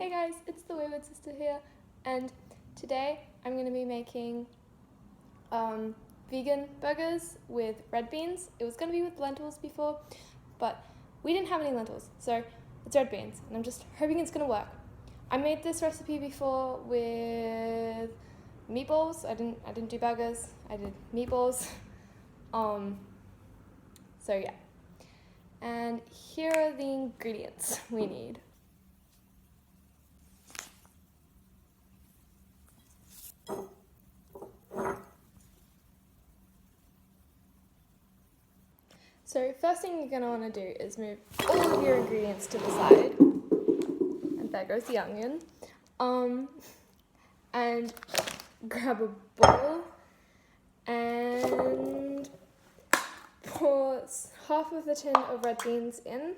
Hey guys, it's the Wayward Sister here, and today I'm going to be making vegan burgers with red beans. It was going to be with lentils before, but we didn't have any lentils, so it's red beans, and I'm just hoping it's going to work. I made this recipe before with meatballs. I didn't do burgers, I did meatballs. So yeah. And here are the ingredients we need. So first thing you're going to want to do is move all of your ingredients to the side. And there goes the onion. And grab a bowl and pour half of the tin of red beans in.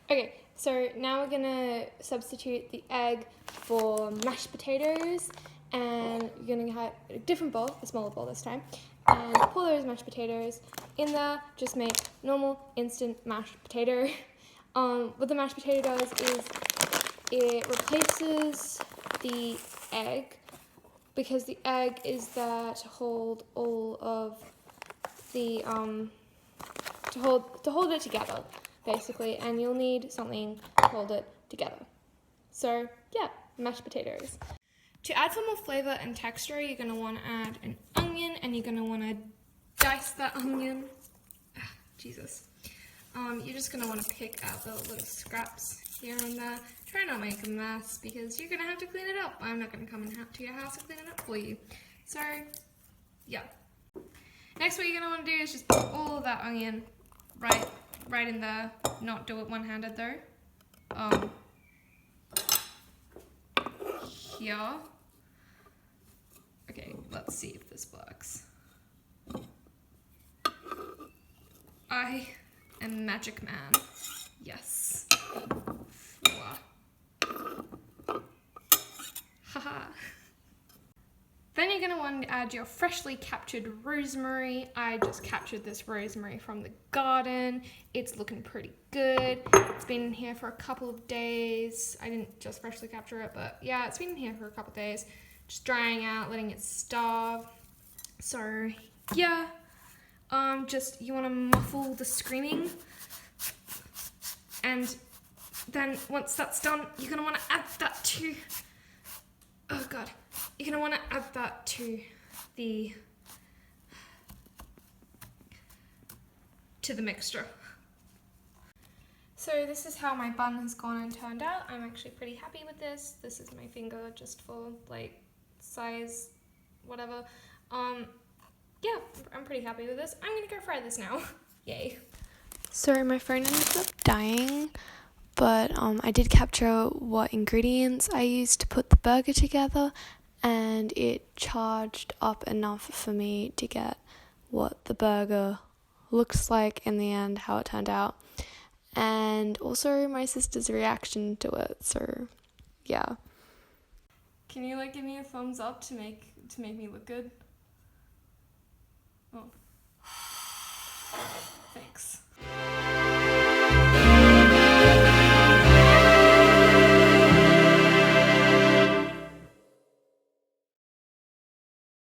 Okay, so now we're gonna substitute the egg for mashed potatoes, and you're gonna have a different bowl, a smaller bowl this time, and pour those mashed potatoes in there. Just make normal instant mashed potato. What the mashed potato does is it replaces the egg, because the egg is there to hold all of the to hold it together, basically, and you'll need something to hold it together. So yeah, mashed potatoes. To add some more flavour and texture, you're going to want to add an onion, and you're going to want to dice that onion. Jesus. You're just going to want to pick out the little scraps here and there. Try not to make a mess, because you're going to have to clean it up. I'm not going to come to your house and clean it up for you. So yeah. Next, what you're going to want to do is just put all of that onion right in there. Not do it one-handed though. Here. Okay, let's see if this works. I am Magic Man. Yes. Haha. Then you're going to want to add your freshly captured rosemary. I just captured this rosemary from the garden. It's looking pretty good. It's been in here for a couple of days. I didn't just freshly capture it, but yeah, it's been in here for a couple of days. Just drying out, letting it starve. So yeah, just you want to muffle the screaming. And then once that's done, you're going to want to add that to, oh god. You're going to want to add that to the mixture. So this is how my bun has gone and turned out. I'm actually pretty happy with this. This is my finger just for like size, whatever. Yeah, I'm pretty happy with this. I'm going to go fry this now. Yay. So my phone ended up dying, but I did capture what ingredients I used to put the burger together, and it charged up enough for me to get what the burger looks like in the end, how it turned out, and also my sister's reaction to it. So yeah. Can you like give me a thumbs up to make me look good? Oh. Thanks.